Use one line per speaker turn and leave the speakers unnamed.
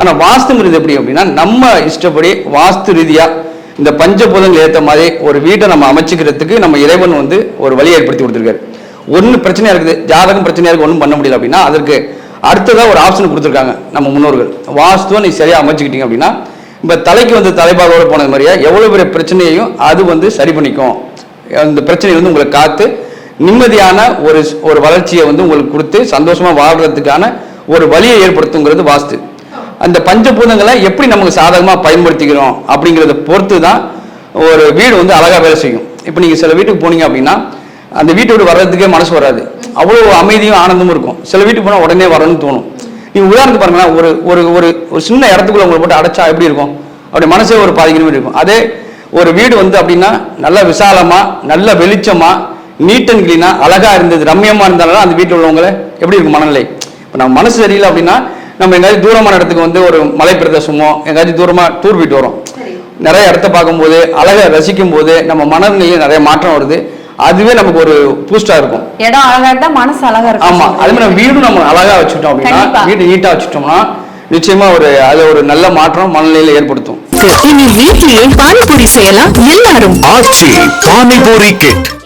ஆனால் வாஸ்துங்கிறது எப்படி அப்படின்னா நம்ம இஷ்டப்படி வாஸ்து ரீதியாக இந்த பஞ்சபூதங்கள் ஏற்ற மாதிரி ஒரு வீட்டை நம்ம அமைச்சிக்கிறதுக்கு நம்ம இறைவன் வந்து ஒரு வழியை ஏற்படுத்தி கொடுத்துருக்காரு. ஒன்று பிரச்சனையாக இருக்குது, ஜாதகம் பிரச்சனையாக இருக்குது, ஒன்றும் பண்ண முடியல அப்படின்னா அதற்கு அடுத்ததாக ஒரு ஆப்ஷன் கொடுத்துருக்காங்க நம்ம முன்னோர்கள். வாஸ்துவை நீ சரியாக அமைச்சிக்கிட்டீங்க அப்படின்னா இப்போ தலைக்கு வந்து தலைப்பாகோடு போனது மாதிரியா எவ்வளோ பெரிய பிரச்சனையையும் அது வந்து சரி பண்ணிக்கும். அந்த பிரச்சனையை வந்து உங்களுக்கு காத்து நிம்மதியான ஒரு வளர்ச்சியை வந்து உங்களுக்கு கொடுத்து சந்தோஷமாக வாழ்கிறதுக்கான ஒரு வழியை ஏற்படுத்துங்கிறது வாஸ்து. அந்த பஞ்சபூதங்களை எப்படி நமக்கு சாதகமாக பயன்படுத்திக்கிறோம் அப்படிங்கிறத பொறுத்து தான் ஒரு வீடு வந்து அழகாக வேலை செய்யும். இப்போ நீங்கள் சில வீட்டுக்கு போனீங்க அப்படின்னா அந்த வீட்டை விட்டு வர்றதுக்கே மனசு வராது, அவ்வளோ அமைதியும் ஆனந்தமும் இருக்கும். சில வீட்டுக்கு போனால் உடனே வரணும்னு தோணும். நீங்கள் உதாரணத்துக்கு பாருங்களேன், ஒரு ஒரு ஒரு ஒரு சின்ன இடத்துக்குள்ள உங்களை போட்டு அடைச்சா எப்படி இருக்கும், அப்படி மனசே ஒரு பாதிக்கிற மாதிரி இருக்கும். அதே ஒரு வீடு வந்து அப்படின்னா நல்ல விசாலமாக நல்ல வெளிச்சமாக நீட் அண்ட் கிளீனாக அழகாக இருந்தது, ரம்யமாக இருந்தாலும் அந்த வீட்டில் உள்ளவங்களை எப்படி இருக்கும் மனநிலை. இப்போ நம்ம மனசு சரியில்லை அப்படின்னா நம்ம எங்கேயாவது தூரமான இடத்துக்கு வந்து ஒரு மலை பிரதேசமோ எங்கேயாச்சும் தூரமாக டூர் போயிட்டு வரோம், நிறைய இடத்த பார்க்கும்போது அழகை ரசிக்கும் போது நம்ம மனநிலையில் நிறைய மாற்றம் வருது. அதுவே நமக்கு ஒரு பூஸ்டா இருக்கும்.
இடம் அழகா இருந்தா மனசு அழகா இருக்கும்.
ஆமா, அதே மாதிரி வீடும் நம்ம அழகா வச்சுட்டோம் அப்படின்னா வீடு நீட்டா வச்சுட்டோம்னா நிச்சயமா அது ஒரு நல்ல மாற்றம் மனநிலையில ஏற்படுத்தும்.
இனி வீட்டிலேயே பானிபூரி செய்யலாம் எல்லாரும்.
ஆச்சி பானிபூரி கிட்.